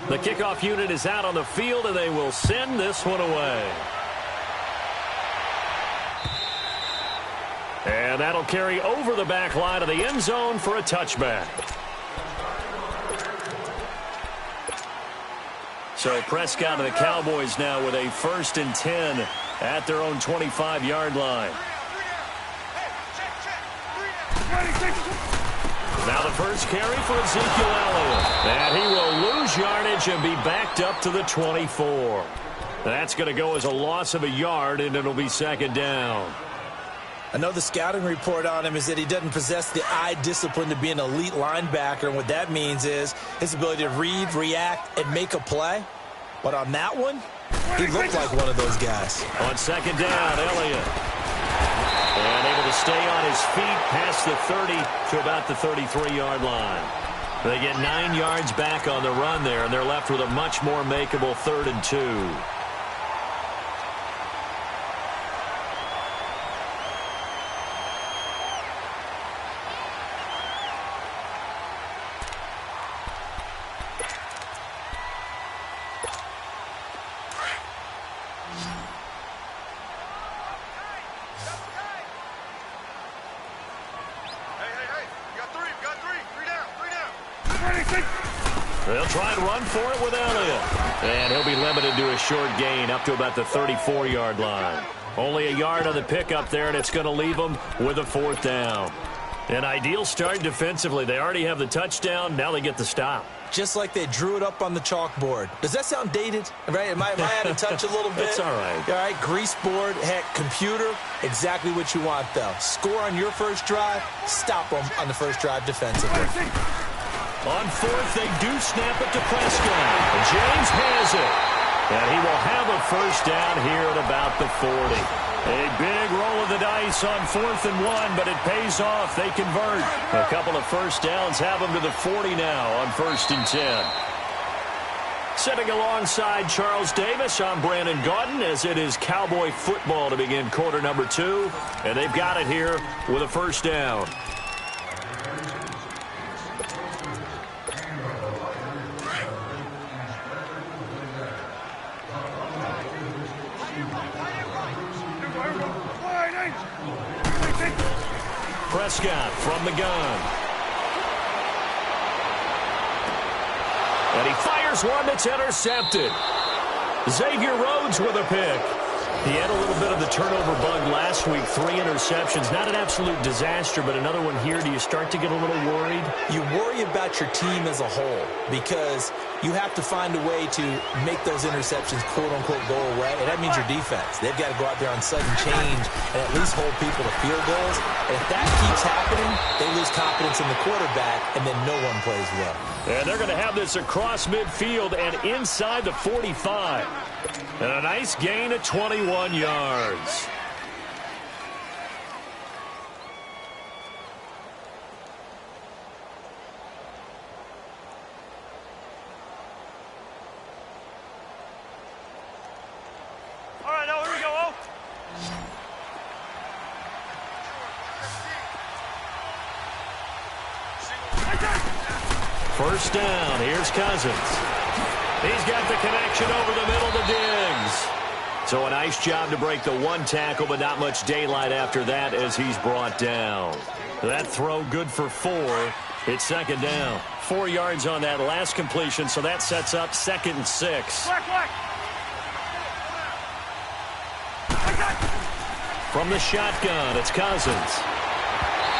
The kickoff unit is out on the field, and they will send this one away. And that'll carry over the back line of the end zone for a touchback. So Prescott and the Cowboys now with a 1st and 10 at their own 25-yard line. Now the first carry for Ezekiel Elliott. And he will lose yardage and be backed up to the 24. That's going to go as a loss of a yard, and it'll be 2nd down. I know the scouting report on him is that he doesn't possess the eye discipline to be an elite linebacker, and what that means is his ability to read, react, and make a play. But on that one, he looked like one of those guys. On 2nd down, Elliott. And able to stay on his feet past the 30 to about the 33-yard line. They get 9 yards back on the run there, and they're left with a much more makeable 3rd and 2. They'll try and run for it with Elliott. And he'll be limited to a short gain up to about the 34-yard line. Only a yard on the pickup there, and it's going to leave them with a 4th down. An ideal start defensively. They already have the touchdown. Now they get the stop. Just like they drew it up on the chalkboard. Does that sound dated? Right? Am I out of touch a little bit? It's all right. All right, grease board, heck, computer, exactly what you want, though. Score on your first drive, stop them on the first drive defensively. On 4th, they do snap it to Prescott. And James has it. And he will have a 1st down here at about the 40. A big roll of the dice on 4th and 1, but it pays off. They convert. A couple of 1st downs have them to the 40 now on 1st and 10. Sitting alongside Charles Davis, I'm Brandon Gaudin, as it is Cowboy football to begin quarter number 2. And they've got it here with a 1st down. Prescott from the gun. And he fires one that's intercepted. Xavier Rhodes with a pick. He had a little bit of the turnover bug last week. 3 interceptions. Not an absolute disaster, but another one here. Do you start to get a little worried? You worry about your team as a whole because you have to find a way to make those interceptions, quote-unquote, go away, and that means your defense. They've got to go out there on sudden change and at least hold people to field goals. And if that keeps happening, they lose confidence in the quarterback, and then no one plays well. And they're going to have this across midfield and inside the 45. And a nice gain of 21 yards. All right, now here we go. First down. Here's Cousins. He's got the connection over the middle to Diggs. So a nice job to break the 1 tackle, but not much daylight after that as he's brought down. That throw good for 4. It's 2nd down. 4 yards on that last completion, so that sets up 2nd and 6. From the shotgun, it's Cousins.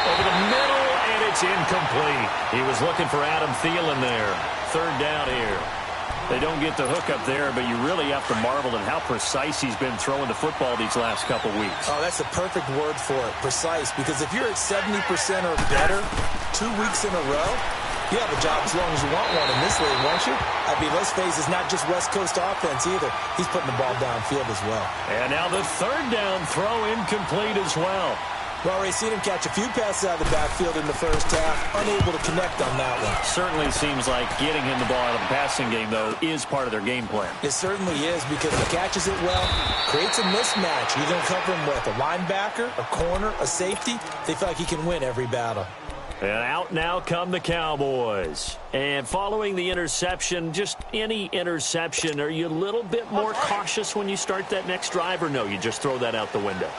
Over the middle, and it's incomplete. He was looking for Adam Thielen there. 3rd down here. They don't get the hook up there, but you really have to marvel at how precise he's been throwing the football these last couple weeks. Oh, that's the perfect word for it, precise, because if you're at 70% or better 2 weeks in a row, you have a job as long as you want one in this league, won't you? I mean, let's face it, it's not just West Coast offense either. He's putting the ball downfield as well. And now the 3rd down throw incomplete as well. Well, Ray, seen him catch a few passes out of the backfield in the first half, unable to connect on that one. Certainly seems like getting him the ball out of the passing game, though, is part of their game plan. It certainly is, because he catches it well, creates a mismatch. You're going to cover him with a linebacker, a corner, a safety. They feel like he can win every battle. And out now come the Cowboys. And following the interception, just any interception, are you a little bit more cautious when you start that next drive, or no, you just throw that out the window?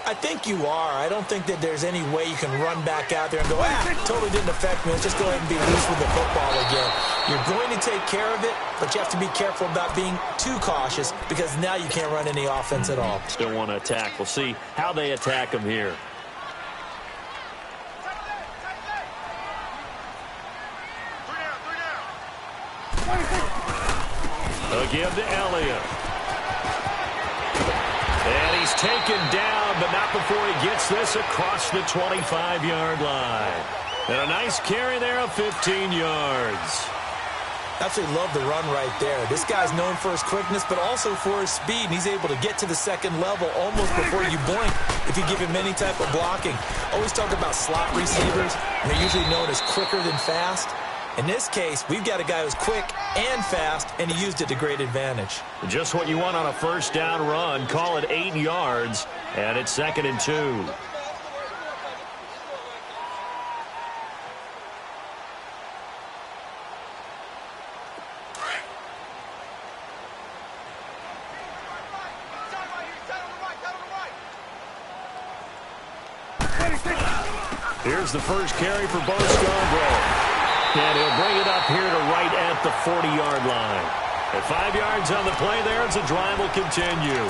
I think you are. I don't think that there's any way you can run back out there and go, totally didn't affect me. Let's just go ahead and be loose with the football again. You're going to take care of it, but you have to be careful about being too cautious because now you can't run any offense at all. Still want to attack. We'll see how they attack them here. They'll give to Elliott. And he's taken down, but not before he gets this across the 25-yard line. And a nice carry there of 15 yards. Absolutely love the run right there. This guy's known for his quickness, but also for his speed. And he's able to get to the second level almost before you blink if you give him any type of blocking. Always talk about slot receivers, and they're usually known as quicker than fast. In this case, we've got a guy who's quick and fast, and he used it to great advantage. Just what you want on a first down run. Call it 8 yards, and it's 2nd and 2. Here's the first carry for Bo Scarborough. And he'll bring it up here to right at the 40-yard line. At 5 yards on the play there, as the drive will continue.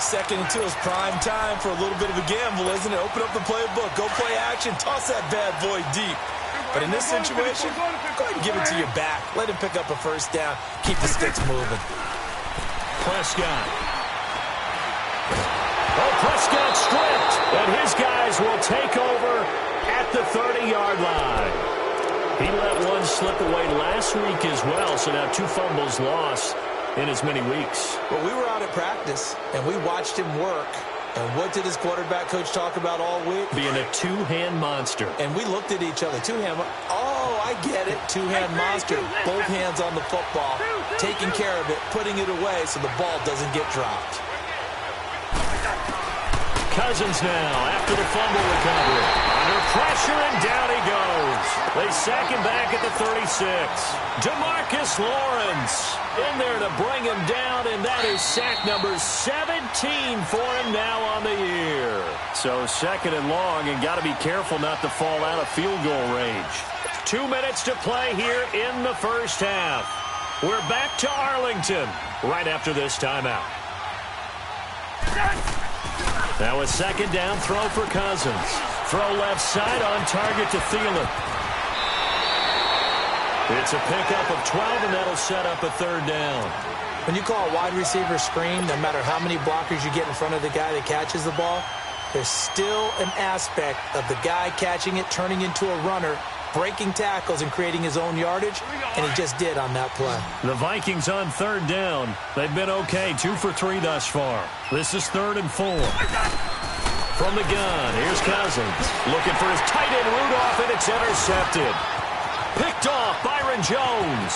2nd and 2 is prime time for a little bit of a gamble, isn't it? Open up the playbook, go play action, toss that bad boy deep. But in this situation, go ahead and give it to your back. Let him pick up a first down. Keep the sticks moving. Prescott. Oh, Prescott stripped. And his guys will take over at the 30-yard line. He let one slip away last week as well, so now 2 fumbles lost in as many weeks. Well, we were out at practice, and we watched him work. And what did his quarterback coach talk about all week? Being a two-hand monster. And we looked at each other. Oh, I get it. Two-hand monster. Both hands on the football, taking care of it, putting it away so the ball doesn't get dropped. Cousins now after the fumble recovery. Under pressure, and down he goes. They sack him back at the 36. DeMarcus Lawrence in there to bring him down, and that is sack number 17 for him now on the year. So 2nd and long, and got to be careful not to fall out of field goal range. 2 minutes to play here in the first half. We're back to Arlington right after this timeout. Now a 2nd down throw for Cousins. Throw left side on target to Thielen. It's a pickup of 12, and that'll set up a 3rd down. When you call a wide receiver screen, no matter how many blockers you get in front of the guy that catches the ball, there's still an aspect of the guy catching it, turning into a runner, breaking tackles and creating his own yardage, and he just did on that play. The Vikings on 3rd down. They've been okay, 2 for 3 thus far. This is 3rd and 4. From the gun, here's Cousins. Looking for his tight end Rudolph, and it's intercepted. Picked off Byron Jones.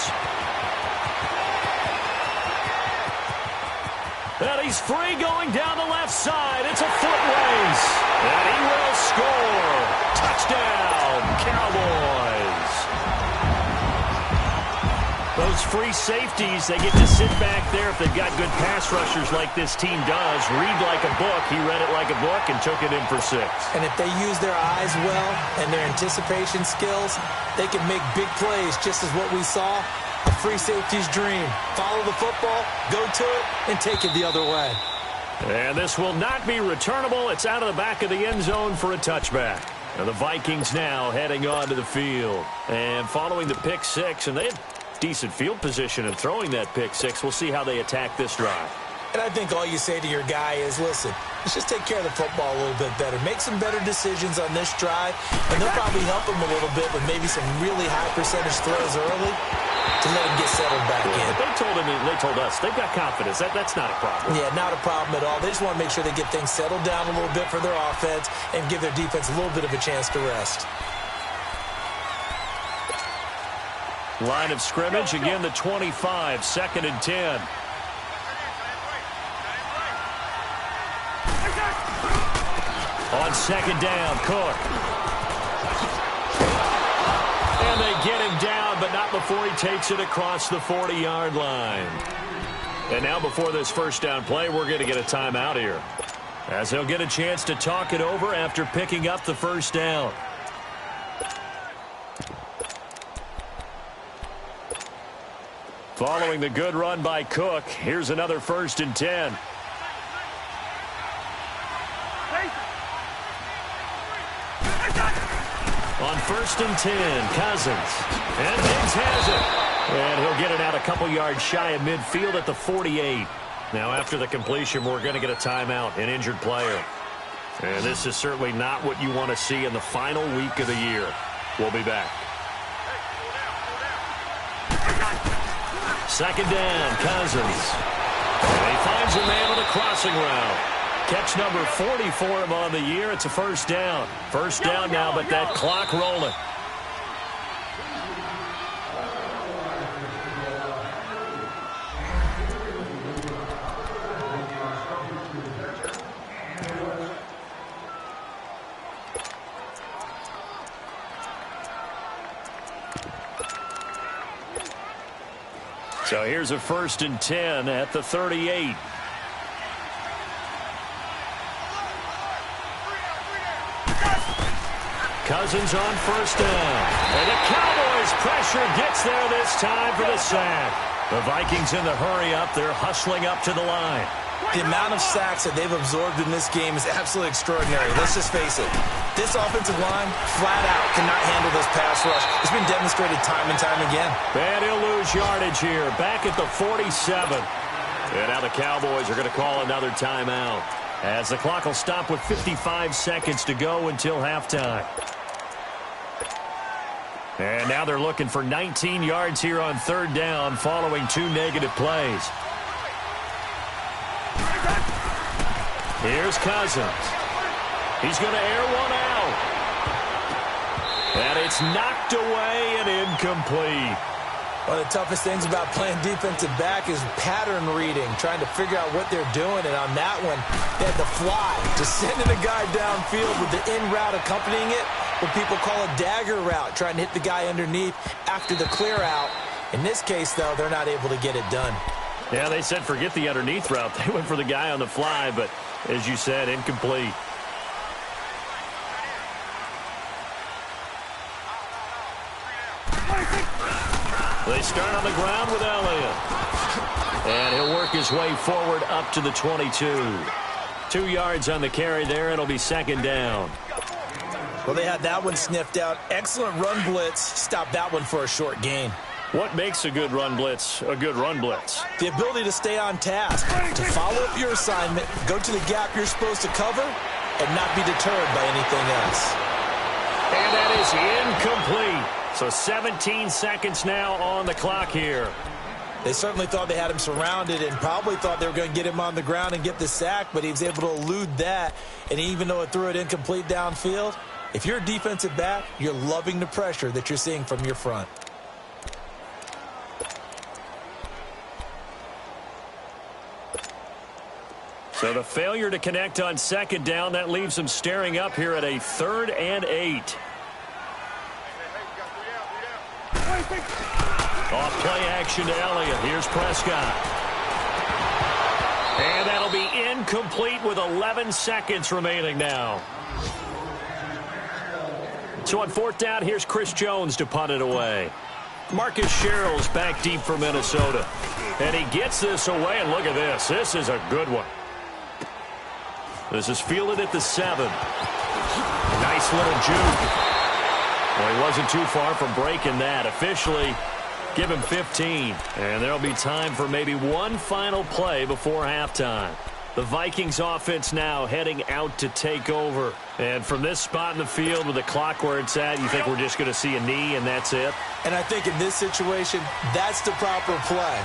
And he's free going down the left side. It's a foot race. And he will score. Touchdown, Cowboys. Those free safeties, they get to sit back there if they've got good pass rushers like this team does. Read like a book. He read it like a book and took it in for 6. And if they use their eyes well and their anticipation skills, they can make big plays, just as what we saw. A free safety's dream. Follow the football, go to it, and take it the other way. And this will not be returnable. It's out of the back of the end zone for a touchback. And the Vikings now heading onto the field. And following the pick 6, and they had decent field position in throwing that pick 6. We'll see how they attack this drive. And I think all you say to your guy is, listen, let's just take care of the football a little bit better. Make some better decisions on this drive, and they'll probably help him a little bit with maybe some really high percentage throws early to let him get settled back in. But they told us, they've got confidence. That's not a problem. Yeah, not a problem at all. They just want to make sure they get things settled down a little bit for their offense and give their defense a little bit of a chance to rest. Line of scrimmage, again the 25, 2nd and 10. On 2nd down, Cook. And they get him down, but not before he takes it across the 40-yard line. And now before this first down play, we're going to get a timeout here, as he'll get a chance to talk it over after picking up the first down. Following the good run by Cook, here's another 1st and 10. On 1st and 10, Cousins. And Diggs has it. And he'll get it out a couple yards shy of midfield at the 48. Now after the completion, we're going to get a timeout, an injured player. And this is certainly not what you want to see in the final week of the year. We'll be back. 2nd down, Cousins. And he finds a man on a crossing route. Catch number 40 for him on the year. It's a 1st down. 1st down now, but that clock rolling. So here's a 1st and 10 at the 38. Cousins on 1st down. And the Cowboys pressure gets there this time for the sack. The Vikings in the hurry up. They're hustling up to the line. The amount of sacks that they've absorbed in this game is absolutely extraordinary. Let's just face it. This offensive line, flat out, cannot handle this pass rush. It's been demonstrated time and time again. And he'll lose yardage here. Back at the 47. And now the Cowboys are going to call another timeout, as the clock will stop with 55 seconds to go until halftime. And now they're looking for 19 yards here on 3rd down following 2 negative plays. Here's Cousins. He's going to air one out. And it's knocked away and incomplete. One of the toughest things about playing defensive back is pattern reading, trying to figure out what they're doing. And on that one, they had the fly, just sending a guy downfield with the in route accompanying it, what people call a dagger route, trying to hit the guy underneath after the clear out. In this case, though, they're not able to get it done. Yeah, they said forget the underneath route. They went for the guy on the fly, but as you said, incomplete. They start on the ground with Elliott. And he'll work his way forward up to the 22. 2 yards on the carry there. It'll be 2nd down. Well, they had that one sniffed out. Excellent run blitz. Stop that one for a short gain. What makes a good run blitz a good run blitz? The ability to stay on task, to follow up your assignment, go to the gap you're supposed to cover, and not be deterred by anything else. And that is incomplete. So 17 seconds now on the clock here. They certainly thought they had him surrounded and probably thought they were going to get him on the ground and get the sack, but he was able to elude that. And even though it threw it incomplete downfield, if you're a defensive back, you're loving the pressure that you're seeing from your front. So the failure to connect on 2nd down, that leaves them staring up here at a 3rd and 8. Off play action to Elliott. Here's Prescott. And that'll be incomplete with 11 seconds remaining now. So on 4th down, here's Chris Jones to punt it away. Marcus Sherrill's back deep for Minnesota. And he gets this away, and look at this. This is a good one. This is fielded at the 7. Nice little juke. Well, he wasn't too far from breaking that. Officially, give him 15. And there'll be time for maybe one final play before halftime. The Vikings offense now heading out to take over. And from this spot in the field with the clock where it's at, you think we're just going to see a knee and that's it? And I think in this situation, that's the proper play.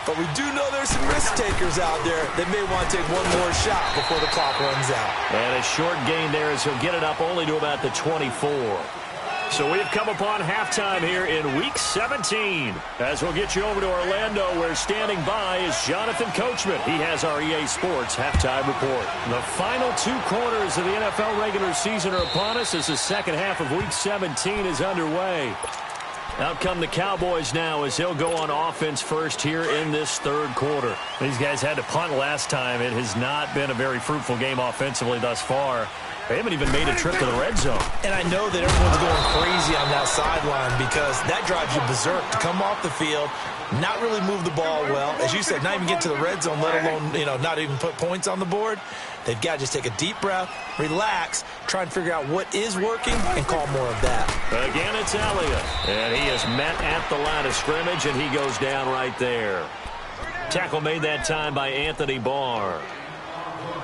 But we do know there's some risk takers out there that may want to take one more shot before the clock runs out. And a short gain there as he'll get it up only to about the 24. So we've come upon halftime here in Week 17. As we'll get you over to Orlando, where standing by is Jonathan Coachman. He has our EA Sports halftime report. The final 2 quarters of the NFL regular season are upon us as the second half of Week 17 is underway. Out come the Cowboys now as they'll go on offense first here in this third quarter. These guys had to punt last time. It has not been a very fruitful game offensively thus far. They haven't even made a trip to the red zone. And I know that everyone's going crazy on that sideline because that drives you berserk to come off the field, not really move the ball well. As you said, not even get to the red zone, let alone, not even put points on the board. They've got to just take a deep breath, relax, try and figure out what is working, and call more of that. Again, it's Elliott. And he is met at the line of scrimmage, and he goes down right there. Tackle made that time by Anthony Barr.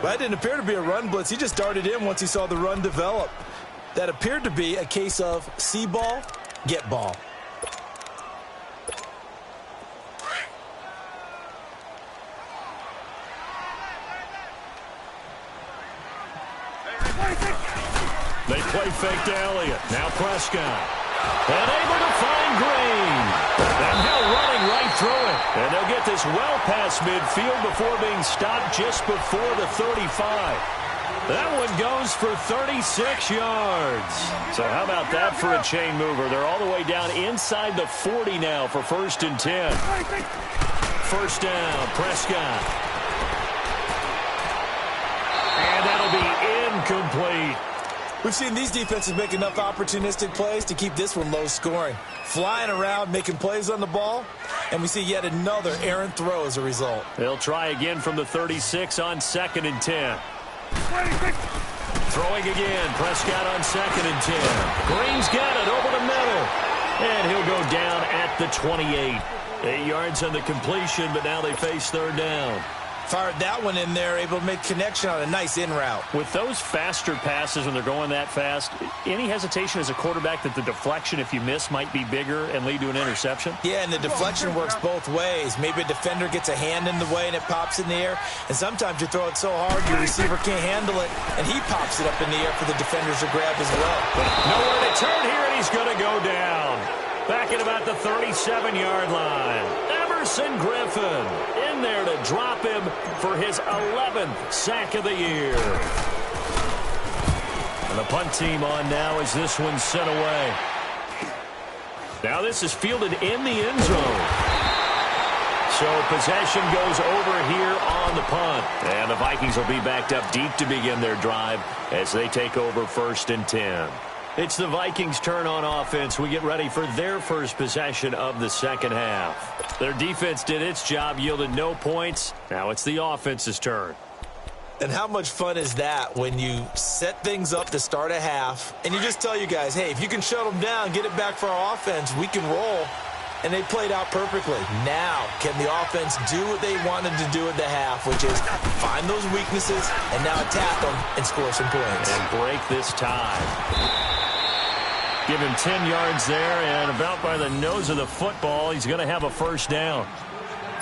That didn't appear to be a run blitz. He just darted in once he saw the run develop. That appeared to be a case of see ball, get ball. They play fake to Elliott. Now Prescott. And able to find Green. And now running right through it. And they'll get this well past midfield before being stopped just before the 35. That one goes for 36 yards. So how about that for a chain mover? They're all the way down inside the 40 now for 1st and 10. First down, Prescott. And that'll be incomplete. We've seen these defenses make enough opportunistic plays to keep this one low scoring. Flying around, making plays on the ball, and we see yet another errant throw as a result. They'll try again from the 36 on 2nd and 10. Throwing again, Prescott on 2nd and 10. Green's got it over the middle. And he'll go down at the 28. 8 yards on the completion, but now they face 3rd down. Fired that one in there, able to make connection on a nice in route. With those faster passes when they're going that fast, any hesitation as a quarterback that the deflection, if you miss, might be bigger and lead to an interception? Yeah, and the deflection works both ways. Maybe a defender gets a hand in the way and it pops in the air. And sometimes you throw it so hard your receiver can't handle it, and he pops it up in the air for the defenders to grab as well. Nowhere to turn here, and he's going to go down. Back at about the 37-yard line. Emerson Griffin in there to drop him for his 11th sack of the year. And the punt team on now as this one's sent away. Now this is fielded in the end zone. So possession goes over here on the punt. And the Vikings will be backed up deep to begin their drive as they take over 1st and 10. It's the Vikings' turn on offense. We get ready for their first possession of the second half. Their defense did its job, yielded no points. Now it's the offense's turn. And how much fun is that when you set things up to start a half, and you just tell you guys, hey, if you can shut them down, get it back for our offense, we can roll. And they played out perfectly. Now, can the offense do what they wanted to do at the half, which is find those weaknesses and now attack them and score some points. And break this tie. Give him 10 yards there, and about by the nose of the football, he's going to have a first down.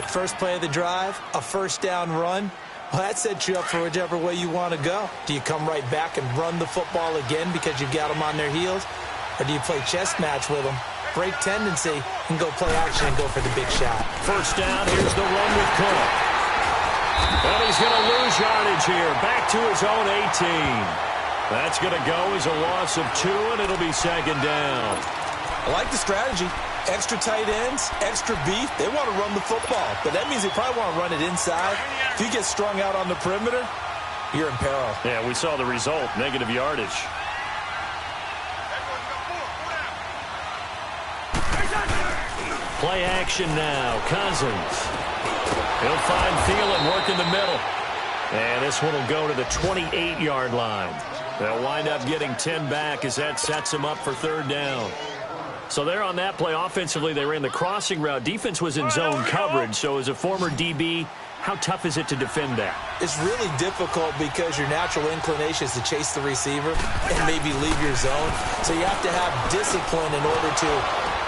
First play of the drive, a first down run. Well, that sets you up for whichever way you want to go. Do you come right back and run the football again because you've got them on their heels? Or do you play chess match with them, break tendency, and go play action and go for the big shot? First down, here's the run with Cook. And he's going to lose yardage here, back to his own 18. That's going to go as a loss of 2, and it'll be 2nd down. I like the strategy. Extra tight ends, extra beef. They want to run the football, but that means they probably want to run it inside. If you get strung out on the perimeter, you're in peril. Yeah, we saw the result, negative yardage. Play action now, Cousins. He'll find Thielen working the middle. And this one will go to the 28-yard line. They'll wind up getting 10 back as that sets them up for 3rd down. So there on that play, offensively, they ran the crossing route. Defense was in zone coverage, so as a former DB, how tough is it to defend that? It's really difficult because your natural inclination is to chase the receiver and maybe leave your zone. So you have to have discipline in order to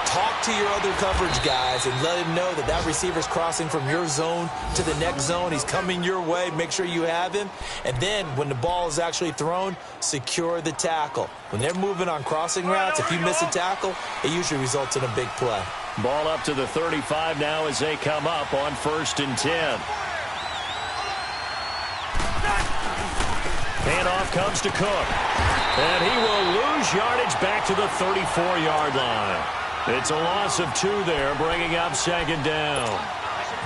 talk to your other coverage guys and let him know that that receiver's crossing from your zone to the next zone. He's coming your way. Make sure you have him. And then when the ball is actually thrown, secure the tackle. When they're moving on crossing routes, if you miss a tackle, it usually results in a big play. Ball up to the 35 now as they come up on 1st and 10. Handoff comes to Cook. And he will lose yardage back to the 34-yard line. It's a loss of 2 there, bringing up 2nd down.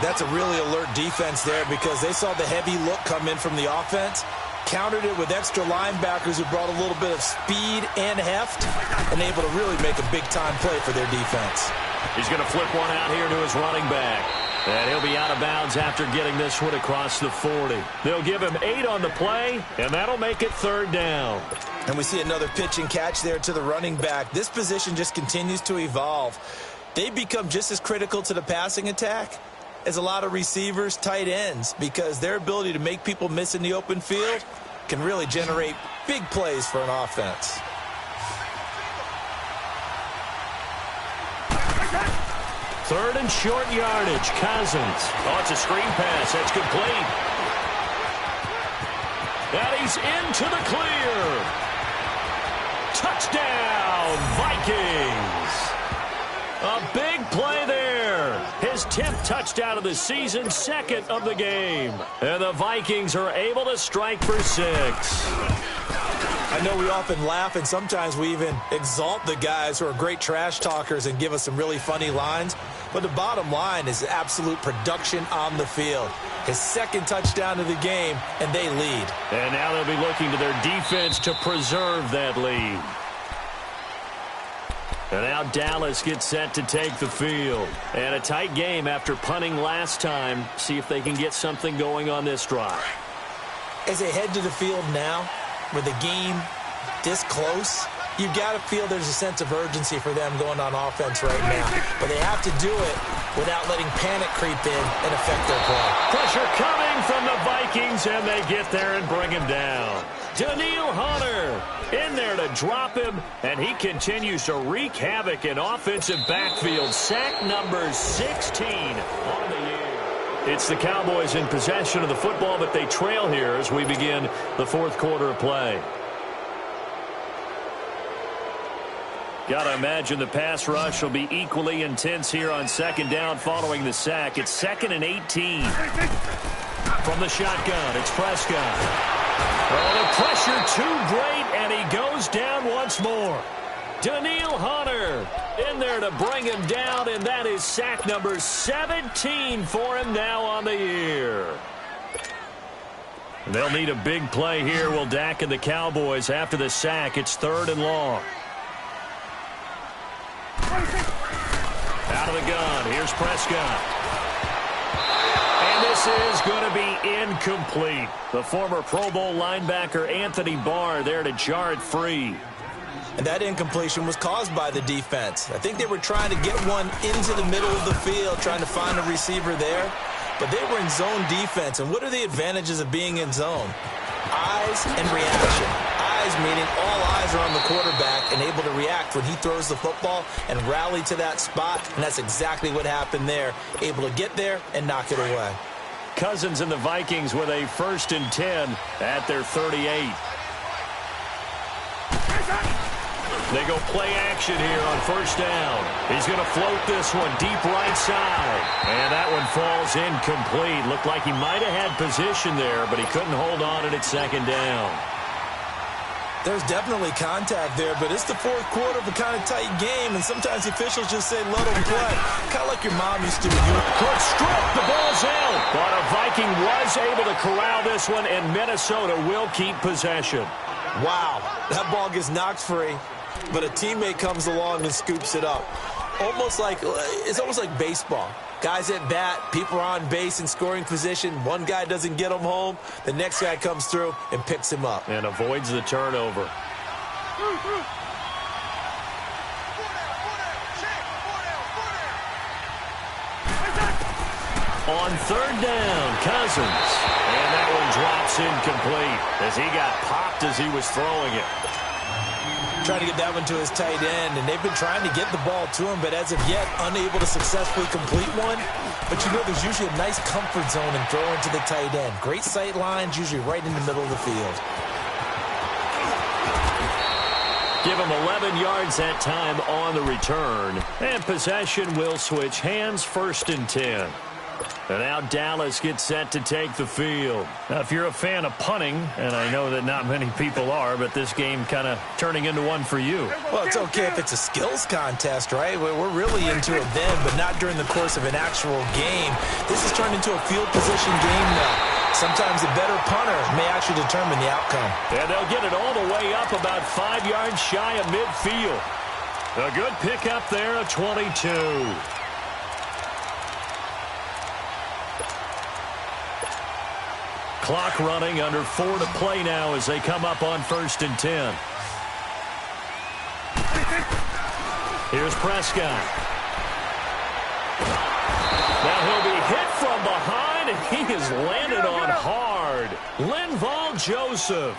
That's a really alert defense there because they saw the heavy look come in from the offense, countered it with extra linebackers who brought a little bit of speed and heft, and able to really make a big-time play for their defense. He's going to flip one out here to his running back. And he'll be out of bounds after getting this one across the 40. They'll give him 8 on the play, and that'll make it 3rd down. And we see another pitch and catch there to the running back. This position just continues to evolve. They become just as critical to the passing attack as a lot of receivers, tight ends, because their ability to make people miss in the open field can really generate big plays for an offense. Third and short yardage, Cousins. Oh, it's a screen pass. That's complete. And he's into the clear. Touchdown, Vikings. A big play there. His 10th touchdown of the season, 2nd of the game. And the Vikings are able to strike for 6. I know we often laugh, and sometimes we even exalt the guys who are great trash talkers and give us some really funny lines. But the bottom line is absolute production on the field. His 2nd touchdown of the game, and they lead. And now they'll be looking to their defense to preserve that lead. And now Dallas gets set to take the field. And a tight game after punting last time. See if they can get something going on this drive. As they head to the field now, with the game this close, you've got to feel there's a sense of urgency for them going on offense right now. But they have to do it without letting panic creep in and affect their play. Pressure coming from the Vikings, and they get there and bring him down. Daniil Hunter in there to drop him, and he continues to wreak havoc in offensive backfield. Sack number 16 on the year. It's the Cowboys in possession of the football, but they trail here as we begin the 4th quarter of play. Got to imagine the pass rush will be equally intense here on 2nd down following the sack. It's 2nd and 18. From the shotgun, it's Prescott. Oh, the pressure too great, and he goes down once more. Daniil Hunter in there to bring him down, and that is sack number 17 for him now on the year. They'll need a big play here, will Dak and the Cowboys after the sack. It's 3rd and long. Out of the gun, here's Prescott. And this is going to be incomplete. The former Pro Bowl linebacker Anthony Barr there to jar it free. And that incompletion was caused by the defense. I think they were trying to get one into the middle of the field, trying to find a receiver there. But they were in zone defense. And what are the advantages of being in zone? Eyes and reaction. Eyes meaning all eyes are on the quarterback and able to react when he throws the football and rally to that spot. And that's exactly what happened there. Able to get there and knock it away. Cousins and the Vikings with a 1st and 10 at their 38. They go play action here on 1st down. He's going to float this one deep right side. And that one falls incomplete. Looked like he might have had position there, but he couldn't hold on at 2nd down. There's definitely contact there, but it's the 4th quarter of a kind of tight game, and sometimes the officials just say, let them play. Kind of like your mom used to with you. Quick strip, the ball's out. But a Viking was able to corral this one, and Minnesota will keep possession. Wow, that ball gets knocked free, but a teammate comes along and scoops it up. It's almost like baseball. Guys at bat, people are on base in scoring position. One guy doesn't get him home. The next guy comes through and picks him up. And avoids the turnover. On 3rd down, Cousins. And that one drops incomplete as he got popped as he was throwing it. Trying to get that one to his tight end, and they've been trying to get the ball to him, but as of yet, unable to successfully complete one. But you know there's usually a nice comfort zone in throwing to the tight end. Great sight lines, usually right in the middle of the field. Give him 11 yards that time on the return. And possession will switch hands, 1st and 10. And now Dallas gets set to take the field. Now, if you're a fan of punting, and I know that not many people are, but this game kind of turning into one for you. Well, it's okay if it's a skills contest, right? We're really into it then, but not during the course of an actual game. This has turned into a field position game now. Sometimes a better punter may actually determine the outcome. And they'll get it all the way up about 5 yards shy of midfield. A good pickup there of 22. Clock running, under 4 to play now as they come up on 1st and 10. Here's Prescott. Now he'll be hit from behind, and he is landed on hard. Linval Joseph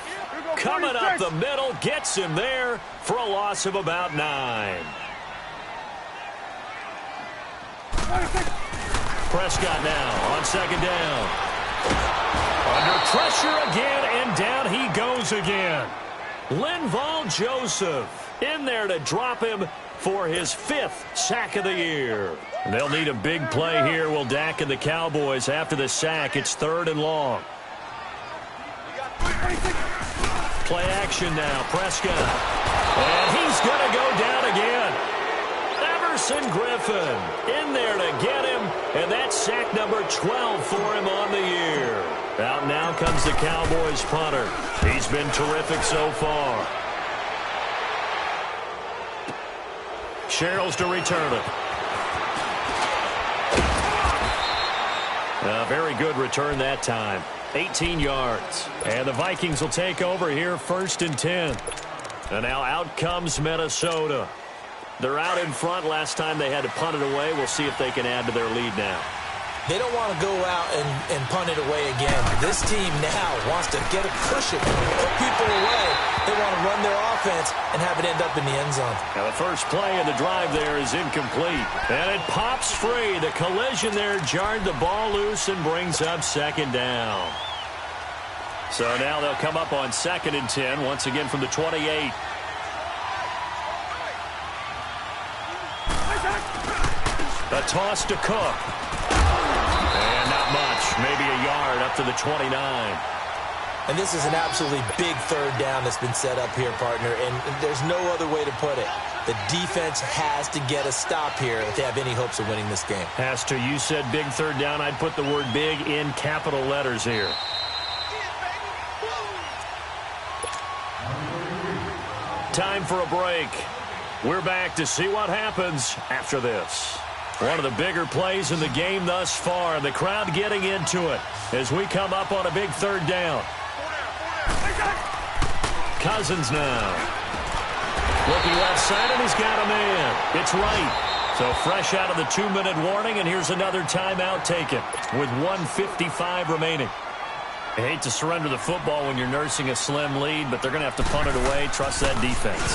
coming up the middle, gets him there for a loss of about 9. Prescott now on 2nd down. Under pressure again, and down he goes again. Linval Joseph in there to drop him for his 5th sack of the year. They'll need a big play here, will Dak and the Cowboys. After the sack, it's 3rd and long. Play action now, Prescott. And he's going to go down again. Emerson Griffin in there to get him, and that's sack number 12 for him on the year. Out now comes the Cowboys punter. He's been terrific so far. Sherrills to return it. A very good return that time. 18 yards. And the Vikings will take over here, 1st and 10. And now out comes Minnesota. They're out in front. Last time they had to punt it away. We'll see if they can add to their lead now. They don't want to go out and punt it away again. This team now wants to get a cushion, put people away. They want to run their offense and have it end up in the end zone. Now the first play of the drive there is incomplete. And it pops free. The collision there jarred the ball loose and brings up 2nd down. So now they'll come up on 2nd and 10, once again from the 28. A toss to Cook. And not much. Maybe a yard up to the 29. And this is an absolutely big 3rd down that's been set up here, partner. And there's no other way to put it. The defense has to get a stop here if they have any hopes of winning this game. Has to. You said big 3rd down. I'd put the word big in capital letters here. Time for a break. We're back to see what happens after this. One of the bigger plays in the game thus far. The crowd getting into it as we come up on a big 3rd down. Cousins now. Looking left side, and he's got a man. It's right. So fresh out of the 2-minute warning, and here's another timeout taken with 1:55 remaining. I hate to surrender the football when you're nursing a slim lead, but they're going to have to punt it away. Trust that defense.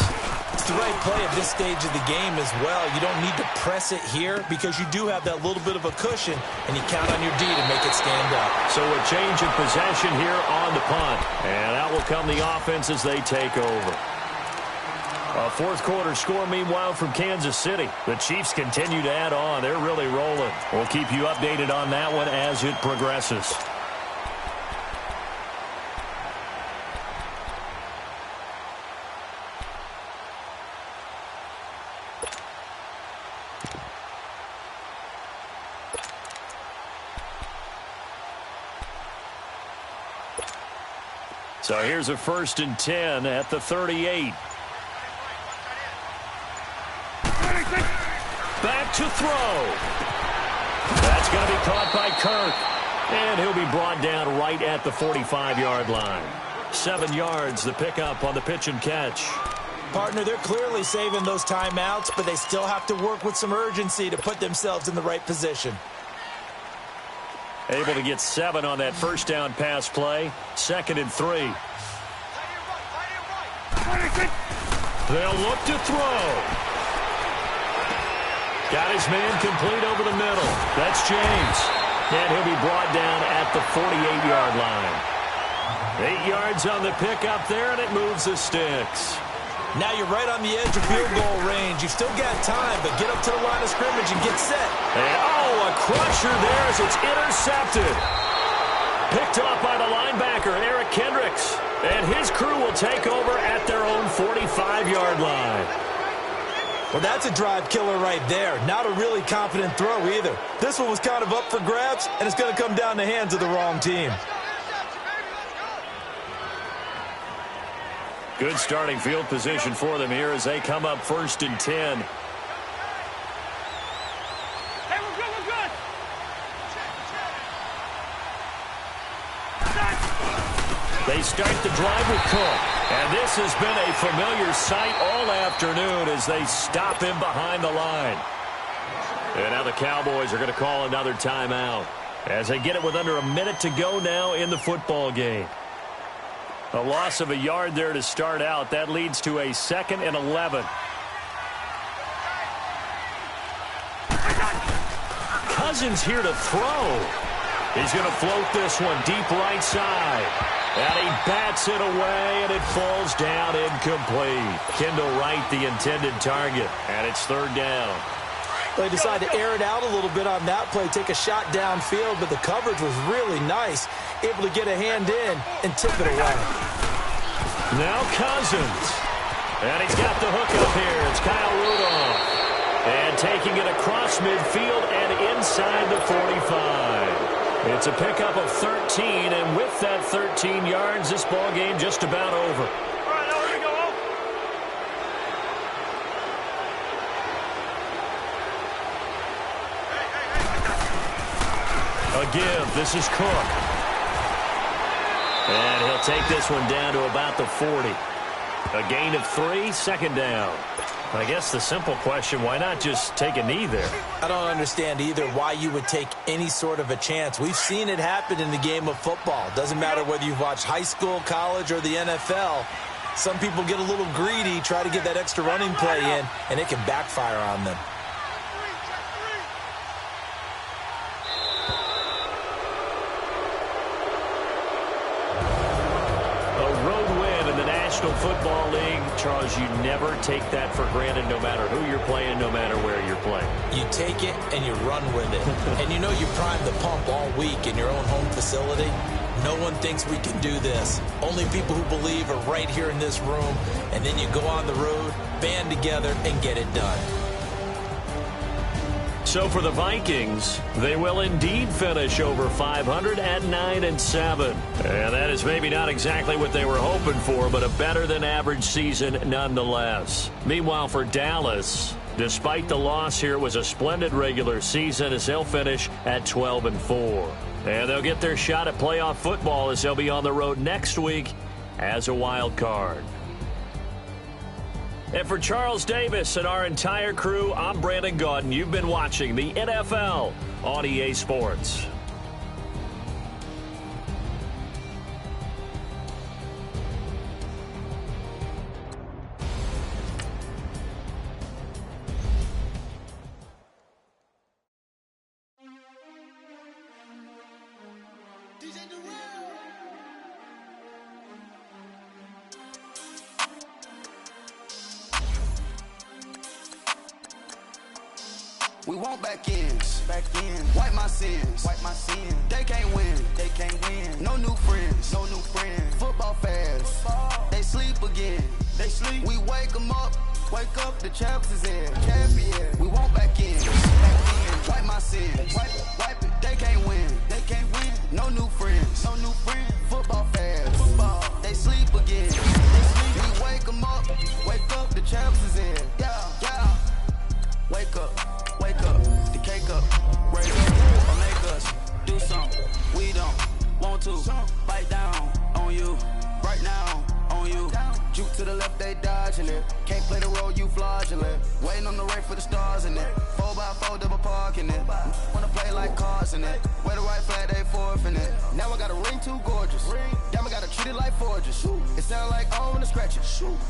It's the right play at this stage of the game as well. You don't need to press it here because you do have that little bit of a cushion, and you count on your D to make it stand up. So a change of possession here on the punt. And out will come the offense as they take over. A 4th quarter score, meanwhile, from Kansas City. The Chiefs continue to add on. They're really rolling. We'll keep you updated on that one as it progresses. So here's a 1st and 10 at the 38. Back to throw. That's going to be caught by Kirk. And he'll be brought down right at the 45-yard line. 7 yards, the pickup on the pitch and catch. Partner, they're clearly saving those timeouts, but they still have to work with some urgency to put themselves in the right position. Able to get 7 on that 1st down pass play. 2nd and 3. They'll look to throw. Got his man complete over the middle. That's James. And he'll be brought down at the 48-yard line. 8 yards on the pickup there, and it moves the sticks. Now you're right on the edge of field goal range. You've still got time, but get up to the line of scrimmage and get set. And, oh, a crusher there as it's intercepted. Picked off by the linebacker, Eric Kendricks. And his crew will take over at their own 45-yard line. Well, that's a drive killer right there. Not a really confident throw either. This one was kind of up for grabs, and it's going to come down the hands of the wrong team. Good starting field position for them here as they come up 1st and 10. Hey, we're good, we're good. They start the drive with Cook. And this has been a familiar sight all afternoon as they stop him behind the line. And now the Cowboys are going to call another timeout as they get it with under a minute to go now in the football game. A loss of a yard there to start out. That leads to a 2nd and 11. Cousins here to throw. He's going to float this one deep right side. And he bats it away, and it falls down incomplete. Kendall Wright, the intended target, and it's 3rd down. They decided to air it out a little bit on that play, take a shot downfield, but the coverage was really nice, able to get a hand in and tip it away. Now Cousins. And he's got the hook up here. It's Kyle Rudolph. And taking it across midfield and inside the 45. It's a pickup of 13, and with that 13 yards, this ball game just about over. All right, now here we go. A give. This is Cook. And he'll take this one down to about the 40. A gain of 3, 2nd down. I guess the simple question, why not just take a knee there? I don't understand either why you would take any sort of a chance. We've seen it happen in the game of football. Doesn't matter whether you've watched high school, college, or the NFL. Some people get a little greedy, try to get that extra running play in, and it can backfire on them. National Football League, Charles, you never take that for granted no matter who you're playing, no matter where you're playing. You take it and you run with it. And you know you primed the pump all week in your own home facility. No one thinks we can do this. Only people who believe are right here in this room. And then you go on the road, band together, and get it done. So for the Vikings, they will indeed finish over 500 at 9-7. And that is maybe not exactly what they were hoping for, but a better than average season nonetheless. Meanwhile, for Dallas, despite the loss here, it was a splendid regular season as they'll finish at 12-4. And they'll get their shot at playoff football as they'll be on the road next week as a wild card. And for Charles Davis and our entire crew, I'm Brandon Gaudin. You've been watching the NFL on EA Sports. We want back ends, wipe my sins, They can't win, no new friends, Football fast, they sleep again, We wake them up, the champs is in, We want back ends, wipe my sins, wipe it, they can't win, no new friends, Football fast, they sleep again, We wake them up, the champs is in, yeah, wake up, the cake up, raise up, or make us do something we don't want to. Bite down on you, right now on you. Juke to the left, they dodging it. Can't play the role, you fraudulent. Waiting on the right for the stars in it. 4x4 double parking it. Wanna play like cars in it. Wear the right flag, they forfeiting it. Now I got a ring too gorgeous. Damn, I got a treat it like forges. It sound like I don't wanna scratch it.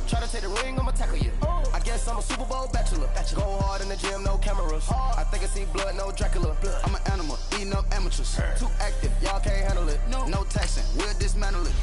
Try to take the ring, I'ma tackle you. I guess I'm a Super Bowl bachelor. Go hard in the gym, no cameras. I think I see blood, no Dracula. I'm an animal, eating up amateurs. Too active, y'all can't handle it. No taxing, we'll dismantle it.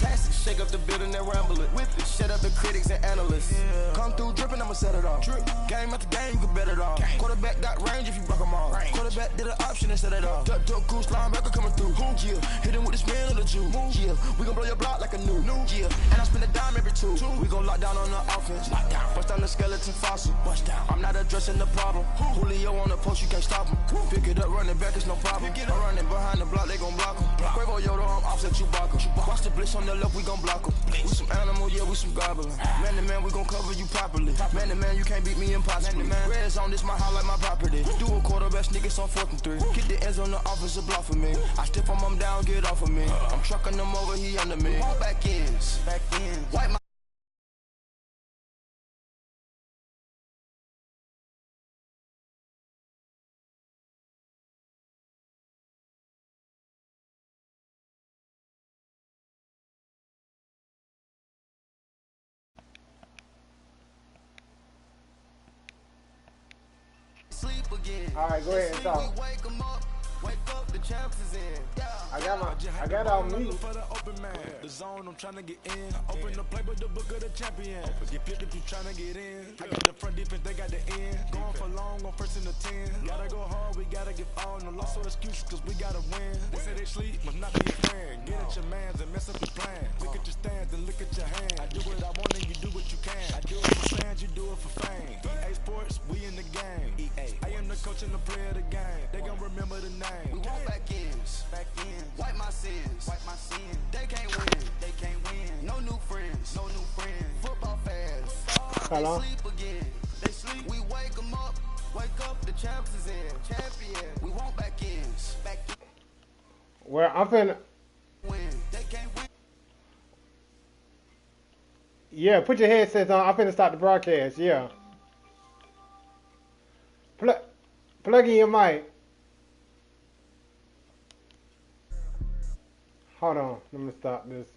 Shake up the building and ramble it. Whip it, shut up the critics and analysts. Come through dripping, I'ma set it off. Game after game, you can bet it off. Quarterback got range if you block them all. Quarterback did an option and set it off. Duck goose linebacker coming through. Yeah, hit him with his man on the Jew. Yeah, we gon' blow your block like a new. Yeah, and I spend a dime every two. We gon' lock down on the offense. Bust down the skeleton fossil. I'm not addressing the problem. Julio on the post, you can't stop him. Pick it up, running back, it's no problem. I'm running behind the block, they gon' block him. Quavo Yoda, I'm offset Chewbacca. Watch the blitz on the left, we gon' block him. We some animal, yeah, we some gobbler. Man to man, we gon' cover you properly. Man to man, you can't beat me impossibly. Red zone, this my highlight, my property. Do a quarterback, niggas on 4th and 3. Get the ends on the offensive block for me. I step on him down, get off of me. I'm trucking them over, he under me. Back ends, wipe my. Alright, go ahead and talk. I got all me. The zone, I'm trying to get in. Open the play with the book of the champion. Get flipped if you trying to get in. I got the front defense, they got the end. Going for long on 1st and the 10. Gotta go hard, we gotta give all. No loss or excuses, cause we gotta win. They say they sleep, must not be your friend. Get at your mans and mess up your plan. Look at your stands and look at your hand. I do what I want and you do what you can. I do it for fans, you do it for fame. EA Sports, we in the game. EA, I am the coach and the player of the game. They gon' remember the name. We want back ends, wipe my sins, They can't win, no new friends, Football fans, Hello? they sleep again, We wake them up, the champs is in, champion. We want back ends, Well, I'm finna. win, they can't win. Yeah, put your headsets on. I'm finna start the broadcast. Yeah. Plug in your mic. Hold on. Let me stop this.